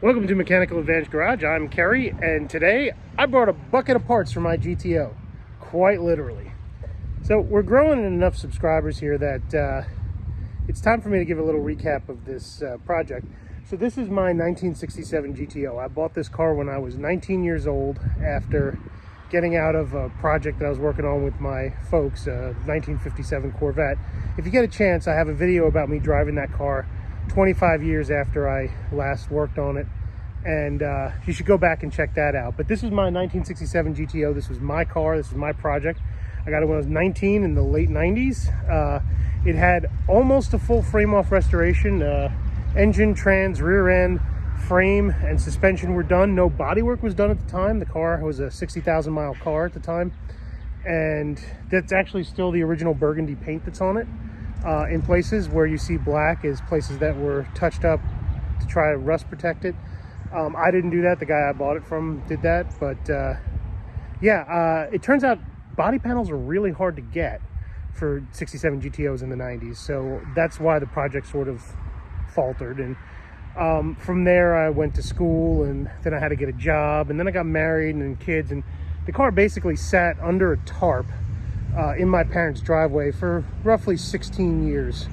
Welcome to Mechanical Advantage Garage. I'm Kerry, and today I brought a bucket of parts for my GTO, quite literally. So we're growing enough subscribers here that it's time for me to give a little recap of this project. So this is my 1967 GTO. I bought this car when I was 19 years old after getting out of a project that I was working on with my folks, a 1957 Corvette. If you get a chance, I have a video about me driving that car 25 years after I last worked on it, and you should go back and check that out. But this is my 1967 GTO. This was my car. This was my project. I got it when I was 19 in the late 90s. It had almost a full frame-off restoration. Engine, trans, rear end, frame, and suspension were done. No bodywork was done at the time. The car was a 60,000 mile car at the time, and that's actually still the original burgundy paint that's on it. In places where you see black is places that were touched up to try to rust protect it. I didn't do that. The guy I bought it from did that. But it turns out body panels are really hard to get for 67 GTOs in the 90s. So that's why the project sort of faltered. And from there I went to school, and then I had to get a job, and then I got married and kids, and the car basically sat under a tarp in my parents' driveway for roughly 16 years.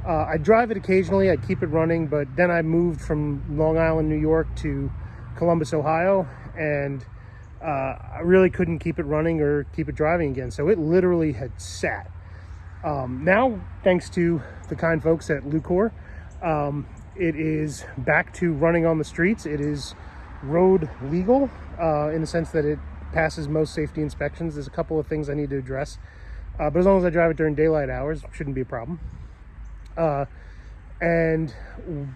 I drive it occasionally, I keep it running, but then I moved from Long Island, New York to Columbus, Ohio, and I really couldn't keep it running or keep it driving again. So it literally had sat. Now, thanks to the kind folks at Lucor, it is back to running on the streets. It is road legal in the sense that it passes most safety inspections. There's a couple of things I need to address, but as long as I drive it during daylight hours, shouldn't be a problem. And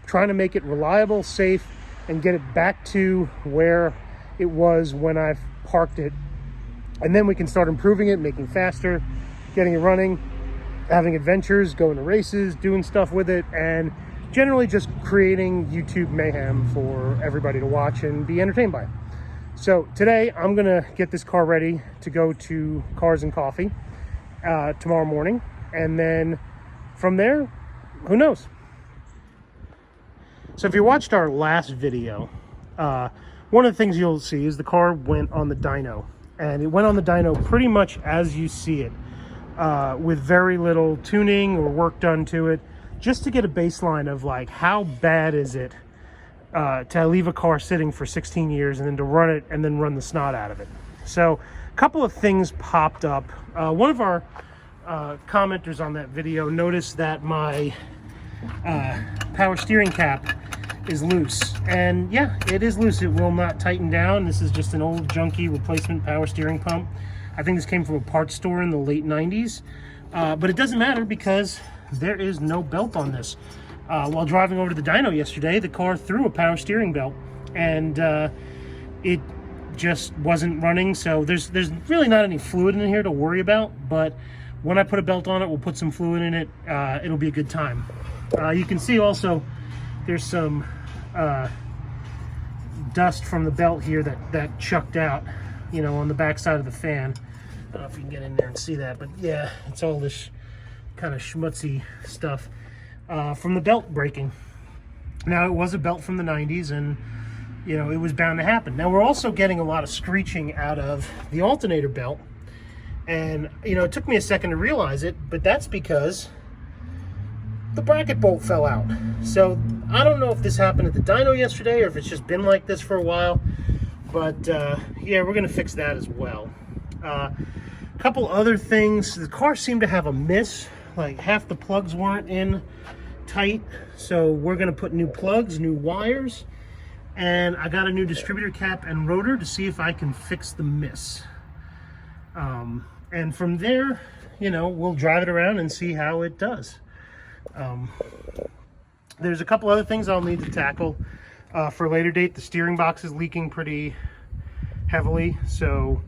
trying to make it reliable, safe, and get it back to where it was when I parked it, and then we can start improving it, making faster, getting it running, having adventures, going to races, doing stuff with it, and generally just creating YouTube mayhem for everybody to watch and be entertained by. So today I'm gonna get this car ready to go to Cars and Coffee tomorrow morning, and then from there, who knows? So if you watched our last video, one of the things you'll see is the car went on the dyno, and it went on the dyno pretty much as you see it, with very little tuning or work done to it, just to get a baseline of like, how bad is it to leave a car sitting for 16 years and then to run it and then run the snot out of it. So a couple of things popped up. One of our commenters on that video noticed that my power steering cap is loose, and yeah, it is loose. It will not tighten down. This is just an old junky replacement power steering pump. I think this came from a parts store in the late 90s, but it doesn't matter because there is no belt on this. While driving over to the dyno yesterday, the car threw a power steering belt, and it just wasn't running. So there's really not any fluid in here to worry about, but when I put a belt on it, we'll put some fluid in it. It'll be a good time. You can see also there's some dust from the belt here that chucked out, you know, on the back side of the fan. I don't know if you can get in there and see that, but yeah, it's all this kind of schmutzy stuff from the belt breaking. Now, it was a belt from the 90s, and you know, it was bound to happen. Now, we're also getting a lot of screeching out of the alternator belt, and you know, it took me a second to realize it, but that's because the bracket bolt fell out. So I don't know if this happened at the dyno yesterday or if it's just been like this for a while, but yeah, we're gonna fix that as well. A couple other things. The car seemed to have a miss, like half the plugs weren't in tight, so we're gonna put new plugs, new wires, and I got a new distributor cap and rotor to see if I can fix the miss. And from there, you know, we'll drive it around and see how it does. There's a couple other things I'll need to tackle for a later date. The steering box is leaking pretty heavily, so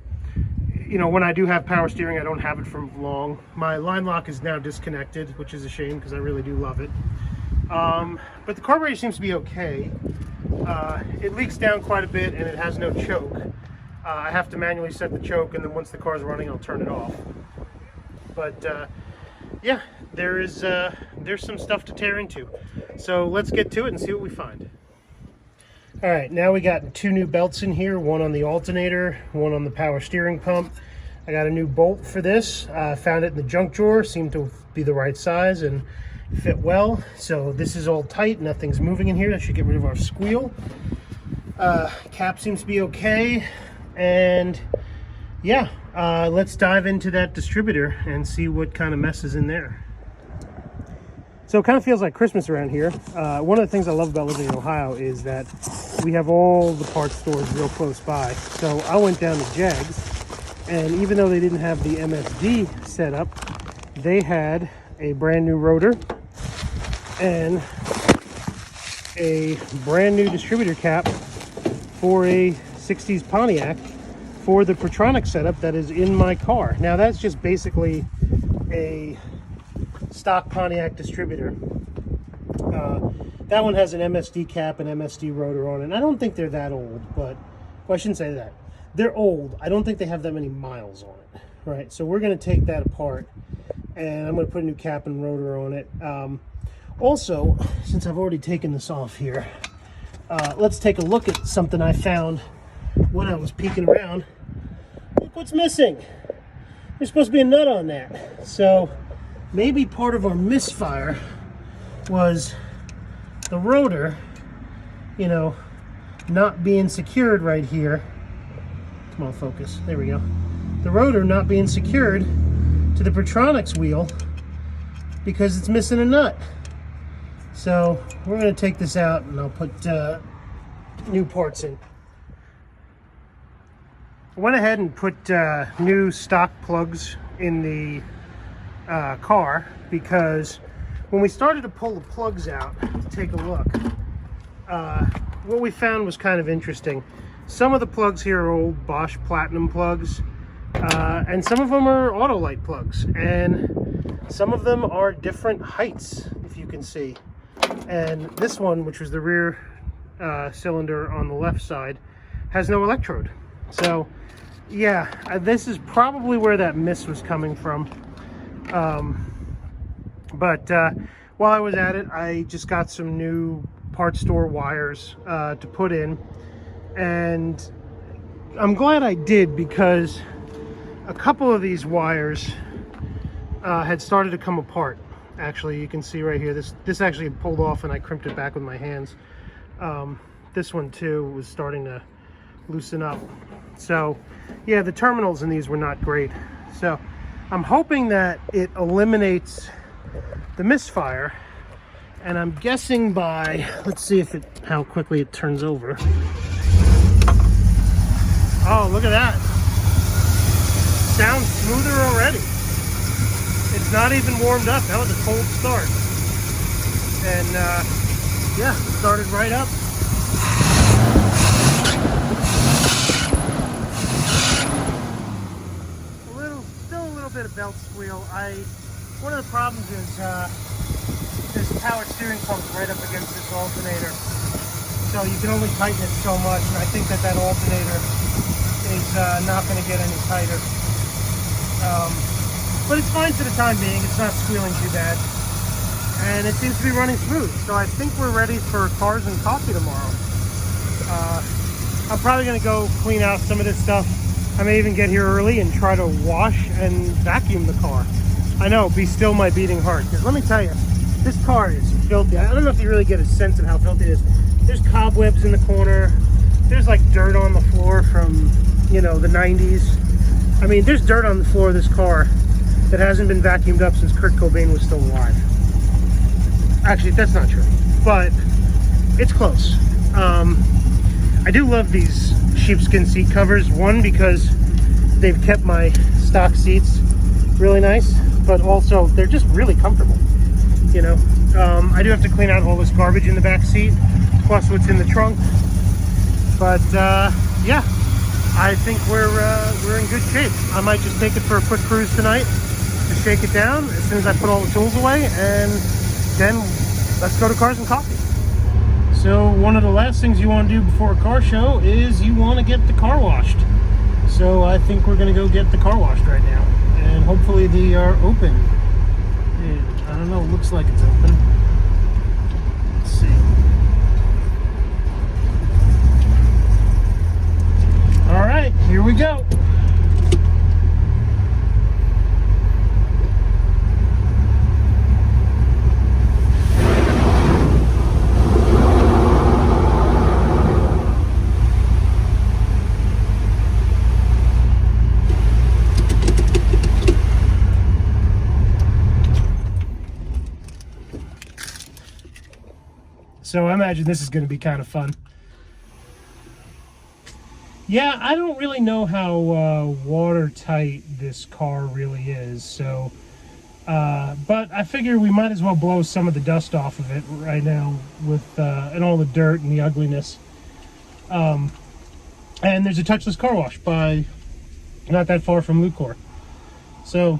you know, when I do have power steering, I don't have it for long. My line lock is now disconnected, which is a shame because I really do love it. But the carburetor seems to be okay. It leaks down quite a bit, and it has no choke. I have to manually set the choke, and then once the car's running, I'll turn it off. But yeah, there's some stuff to tear into. So let's get to it and see what we find. All right, now we got 2 new belts in here, one on the alternator, one on the power steering pump. I got a new bolt for this. Found it in the junk drawer, seemed to be the right size and fit well. So this is all tight, nothing's moving in here. That should get rid of our squeal. Cap seems to be okay. And yeah, let's dive into that distributor and see what kind of mess is in there. So it kind of feels like Christmas around here. One of the things I love about living in Ohio is that we have all the parts stores real close by. So I went down to Jags, and even though they didn't have the MSD set up, they had a brand new rotor and a brand new distributor cap for a 60s Pontiac for the Protronic setup that is in my car. Now that's just basically a stock Pontiac distributor. That one has an MSD cap and MSD rotor on it. And I don't think they're that old, but well, I shouldn't say that. They're old. I don't think they have that many miles on it, right? So we're going to take that apart, and I'm going to put a new cap and rotor on it. Also, since I've already taken this off here, let's take a look at something I found when I was peeking around. Look what's missing. There's supposed to be a nut on that. So maybe part of our misfire was the rotor, you know, not being secured right here. Come on, focus. There we go. The rotor not being secured to the Protronics wheel because it's missing a nut. So we're going to take this out and I'll put new parts in. I went ahead and put new stock plugs in the car because when we started to pull the plugs out to take a look, what we found was kind of interesting. Some of the plugs here are old Bosch Platinum plugs, and some of them are Autolite plugs, and some of them are different heights, if you can see. And this one, which was the rear cylinder on the left side, has no electrode. So yeah, this is probably where that miss was coming from. But while I was at it, I just got some new parts store wires to put in, and I'm glad I did because a couple of these wires had started to come apart. Actually, you can see right here, this actually pulled off and I crimped it back with my hands. This one too was starting to loosen up. So yeah, the terminals in these were not great. So I'm hoping that it eliminates the misfire, and I'm guessing by, let's see if how quickly it turns over. Oh, look at that. Sounds smoother already. It's not even warmed up. That was a cold start. And yeah, started right up. Still a little bit of belt squeal. One of the problems is this power steering pump right up against this alternator. So you can only tighten it so much, and I think that alternator is not going to get any tighter. But it's fine for the time being. It's not squealing too bad. And it seems to be running smooth. So I think we're ready for cars and coffee tomorrow. I'm probably going to go clean out some of this stuff. I may even get here early and try to wash and vacuum the car. I know, be still my beating heart. Because let me tell you, this car is filthy. I don't know if you really get a sense of how filthy it is. There's cobwebs in the corner. There's like dirt on the floor from, you know, the 90s. I mean, there's dirt on the floor of this car that hasn't been vacuumed up since Kurt Cobain was still alive. Actually, that's not true, but it's close. I do love these sheepskin seat covers. One, because they've kept my stock seats really nice, but also they're just really comfortable, you know. I do have to clean out all this garbage in the back seat, plus what's in the trunk. But yeah, I think we're in good shape. I might just take it for a quick cruise tonight to shake it down as soon as I put all the tools away, and then let's go to Cars and Coffee. So one of the last things you want to do before a car show is you want to get the car washed. So I think we're going to go get the car washed right now, and hopefully they are open. I don't know, looks like it's open. Let's see. So I imagine this is going to be kind of fun. Yeah, I don't really know how watertight this car really is, so but I figure we might as well blow some of the dust off of it right now with and all the dirt and the ugliness. And there's a touchless car wash by not that far from Lucor, so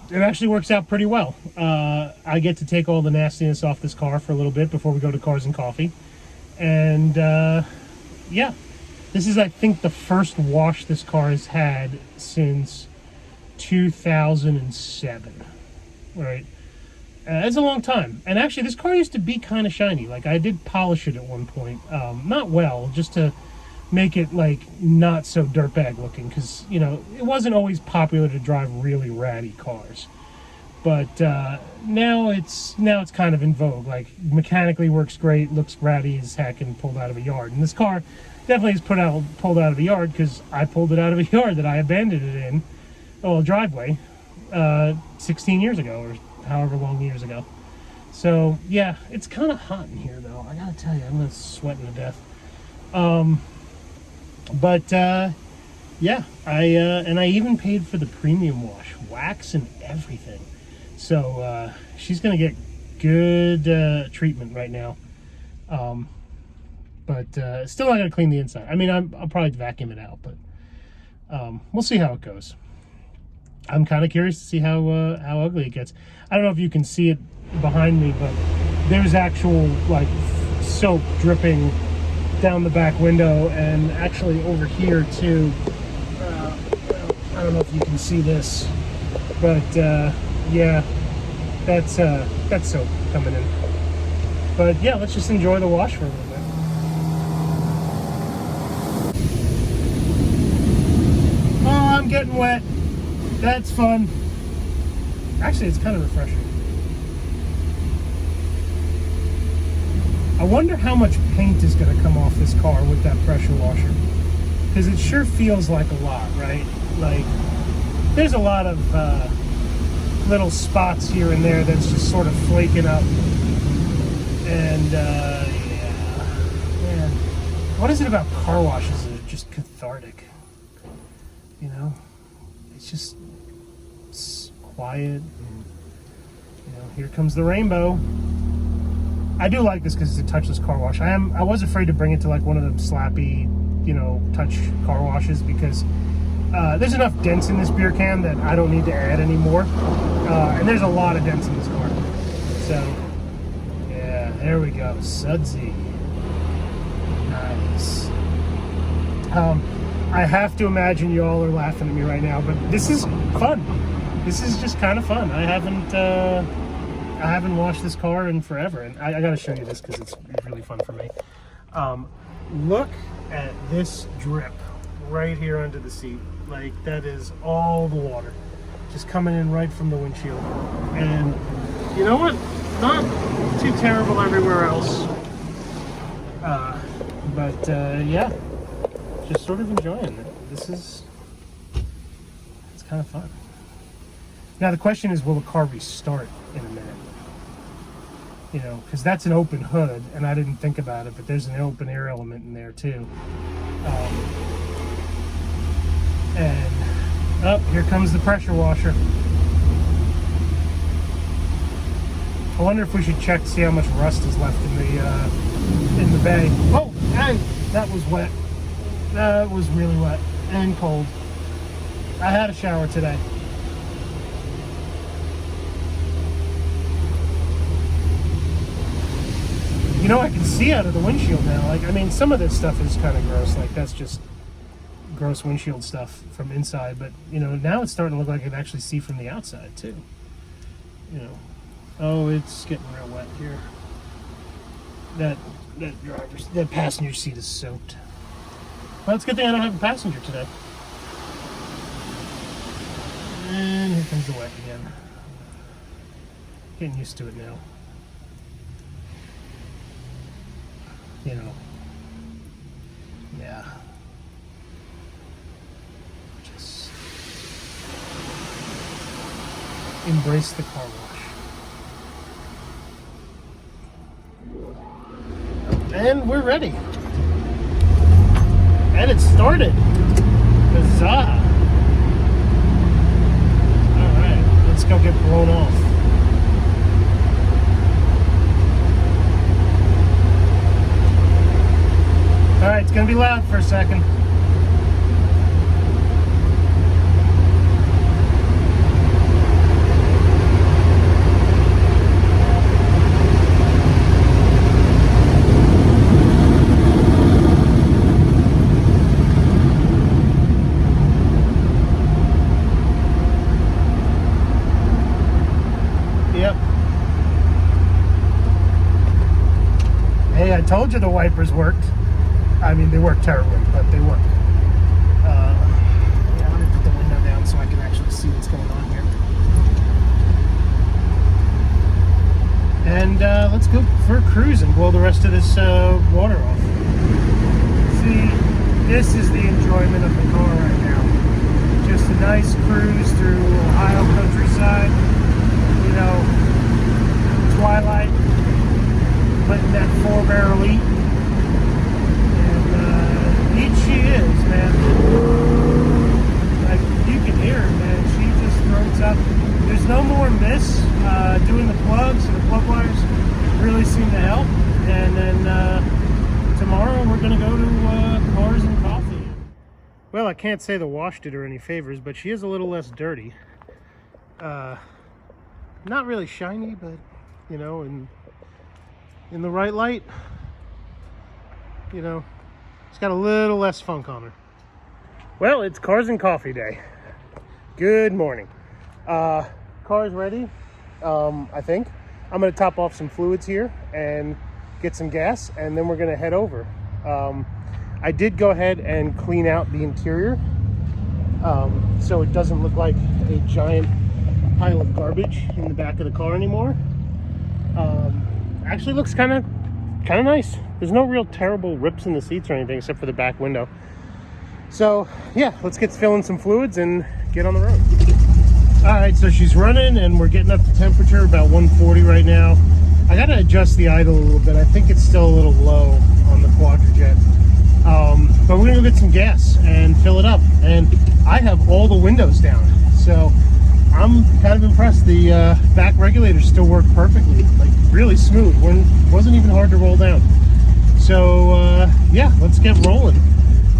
it actually works out pretty well. I get to take all the nastiness off this car for a little bit before we go to Cars and Coffee, and yeah. This is, I think, the first wash this car has had since 2007, right? It's a long time. And actually, this car used to be kind of shiny. Like, I did polish it at one point. Not well, just to make it, like, not so dirtbag looking. Because, you know, it wasn't always popular to drive really ratty cars. But now it's kind of in vogue. Like, mechanically works great, looks ratty as heck, and pulled out of a yard. And this car definitely is pulled out of a yard, because I pulled it out of a yard that I abandoned it in, a driveway, 16 years ago, or however long years ago. So yeah, it's kind of hot in here though. I gotta tell you, I'm sweating to death. But yeah, I even paid for the premium wash, wax and everything. So she's gonna get good treatment right now. But still not gonna clean the inside. I mean, I'll probably vacuum it out, but we'll see how it goes. I'm kind of curious to see how ugly it gets. I don't know if you can see it behind me, but there's actual like soap dripping down the back window, and actually over here too. I don't know if you can see this, but yeah, that's soap coming in. But yeah, let's just enjoy the wash for a little bit. I'm getting wet. That's fun. Actually, it's kind of refreshing. I wonder how much paint is going to come off this car with that pressure washer. Because it sure feels like a lot, right? Like, there's a lot of little spots here and there that's just sort of flaking up. And, yeah. Man, what is it about car washes that are just cathartic? You know, it's just quiet. And, you know, here comes the rainbow. I do like this because it's a touchless car wash. I was afraid to bring it to like one of them slappy, you know, touch car washes, because there's enough dents in this beer can that I don't need to add anymore. And there's a lot of dents in this car. So, yeah, there we go. Sudsy. Nice. I have to imagine y'all are laughing at me right now, but this is fun. This is just kind of fun. I haven't washed this car in forever, and I got to show you this because it's really fun for me. Look at this drip right here under the seat. Like, that is all the water just coming in right from the windshield. And you know what? Not too terrible everywhere else. But yeah, just sort of enjoying it. It's kind of fun. Now the question is, will the car restart in a minute? You know, because that's an open hood, and I didn't think about it, but there's an open air element in there too. And here comes the pressure washer. I wonder if we should check to see how much rust is left in the bay. Oh, and that was wet. That was really wet and cold. I had a shower today. You know, I can see out of the windshield now. Like, I mean, some of this stuff is kind of gross. Like, that's just gross windshield stuff from inside. But, you know, now it's starting to look like I can actually see from the outside, too. You know. Oh, it's getting real wet here. That passenger seat is soaked. Well, it's a good thing I don't have a passenger today. And here comes the wet again. Getting used to it now. You know, yeah. Just embrace the car wash. And we're ready. And it started. Huzzah! Alright, let's go get blown off. Alright, it's gonna be loud for a second. Hey, I told you the wipers worked. I mean, they work terribly, but they work. Yeah, I'm gonna put the window down so I can actually see what's going on here. And let's go for a cruise and blow the rest of this water off. See, this is the enjoyment of the car right now. Just a nice cruise through Ohio countryside. You know, twilight. Letting that 4-barrel eat. And neat she is, man. Like, you can hear her, man. She just throats up. There's no more miss. Doing the plugs and the plug wires really seem to help. And then tomorrow we're going to go to Cars and Coffee. Well, I can't say the wash did her any favors, but she is a little less dirty. Not really shiny, but, you know, and in the right light, you know, it's got a little less funk on her. Well, it's Cars and Coffee day. Good morning. Car's ready, I think. I'm gonna top off some fluids here and get some gas, and then we're gonna head over. I did go ahead and clean out the interior, so it doesn't look like a giant pile of garbage in the back of the car anymore. Actually looks kind of nice. There's no real terrible rips in the seats or anything except for the back window. So yeah, let's get filling some fluids and get on the road. All right, so she's running and we're getting up to temperature about 140 right now. I gotta adjust the idle a little bit. I think it's still a little low on the Quadrajet. But we're gonna go get some gas and fill it up. And I have all the windows down, so I'm kind of impressed. The back regulators still work perfectly, like really smooth. Wasn't even hard to roll down. So yeah, let's get rolling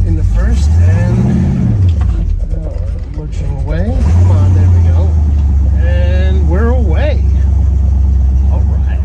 in the first and lurching away. Come on, there we go. And we're away. All right.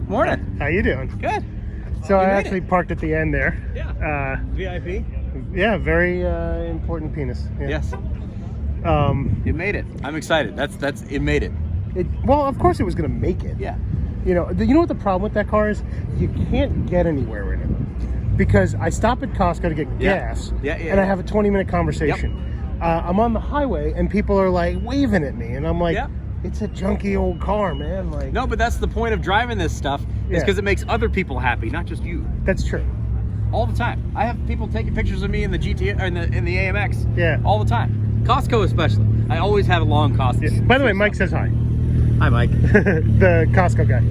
Morning. How you doing? Good. So I actually parked at the end there. Yeah. VIP. Yeah, very important penis. Yeah. Yes. You made it. I'm excited. That's it. Made it. Well, of course it was gonna make it. Yeah. You know what the problem with that car is? You can't get anywhere in it because I stop at Costco to get gas. And I have a 20-minute conversation. Yep. I'm on the highway and people are like waving at me, and I'm like. Yep. It's a junky old car, man. Like, no, but that's the point of driving this stuff, is because it makes other people happy, not just you. That's true. all the time. I have people taking pictures of me in the GTO or in the AMX. Yeah. All the time. Costco especially. I always have a long Costco. Yeah. By the way, Mike says hi. Hi, Mike. The Costco guy.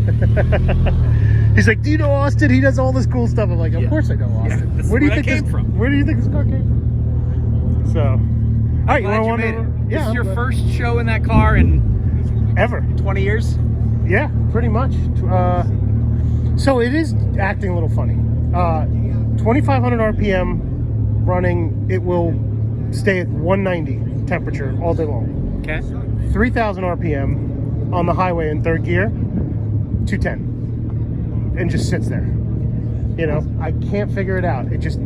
He's like, do you know Austin? He does all this cool stuff. I'm like, of course I know Austin. Yeah, where do you think came from? Where do you think this car came from? So, all right, Glad you made it. Yeah, This is your first show in that car in ever 20 years? Yeah, pretty much. So it is acting a little funny. 2,500 RPM running. It will stay at 190 temperature all day long. Okay. 3,000 RPM on the highway in third gear, 210. And just sits there. You know, I can't figure it out. It just,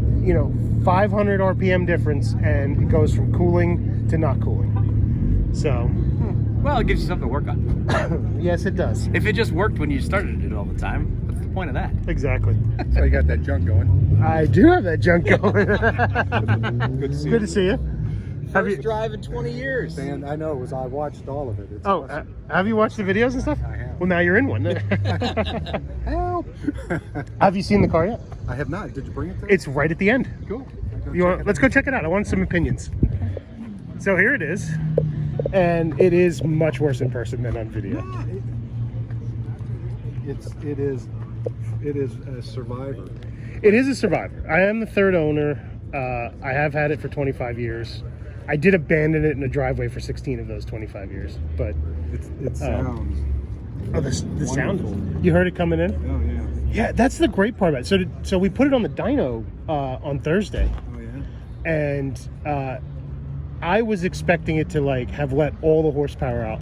500 RPM difference, and it goes from cooling to not cooling. So, well, it gives you something to work on. yes, it does. If it just worked when you started it all the time, what's the point of that? Exactly. So you got that junk going. I do have that junk going. Good to see Good to see you. First drive in 20 years. And I know, I watched all of it. It's Oh, awesome. have you watched the videos and stuff? I have. Well, now you're in one. Help! Have you seen the car yet? I have not. Did you bring it there? It's right at the end. Cool. Let's go check it out. I want some opinions. So here it is, and it is much worse in person than on video. It is a survivor. It is a survivor. I am the third owner. I have had it for 25 years. I did abandon it in a driveway for 16 of those 25 years, but It sounds. the sound. You heard it coming in? Oh yeah. Yeah, that's the great part about it. So we put it on the dyno on Thursday, Oh yeah. and I was expecting it to have let all the horsepower out,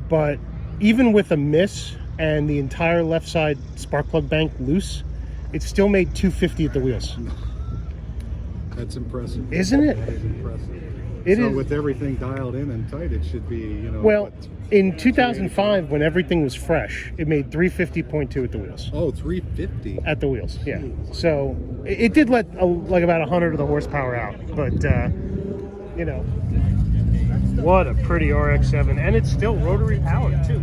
but even with a miss and the entire left side spark plug bank loose, it still made 250 at the wheels. That's impressive. Isn't it? That is impressive. It so is. with everything dialed in and tight, it should be, Well, in 2005, when everything was fresh, it made 350.2 at the wheels. Oh, 350. At the wheels, yeah. So it did let about 100 of the horsepower out, but what a pretty RX-7, and it's still rotary powered too.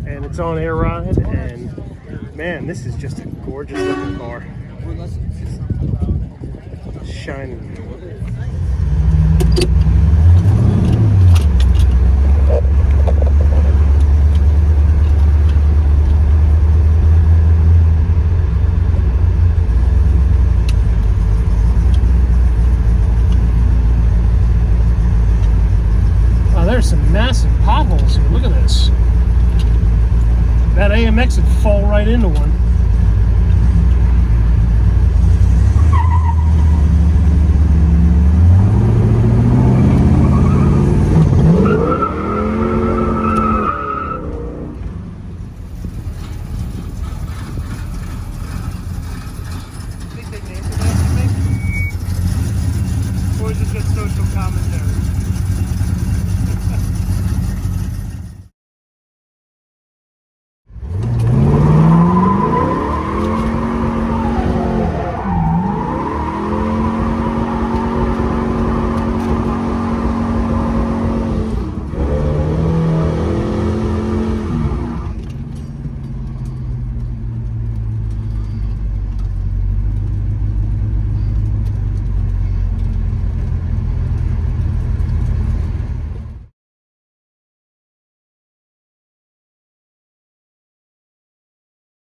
And it's on air ride, and man, this is just a gorgeous looking car. Shining. Oh, there's some massive potholes here. Look at this. That AMX would fall right into one. Think they named it after me? Or is it just social commentary?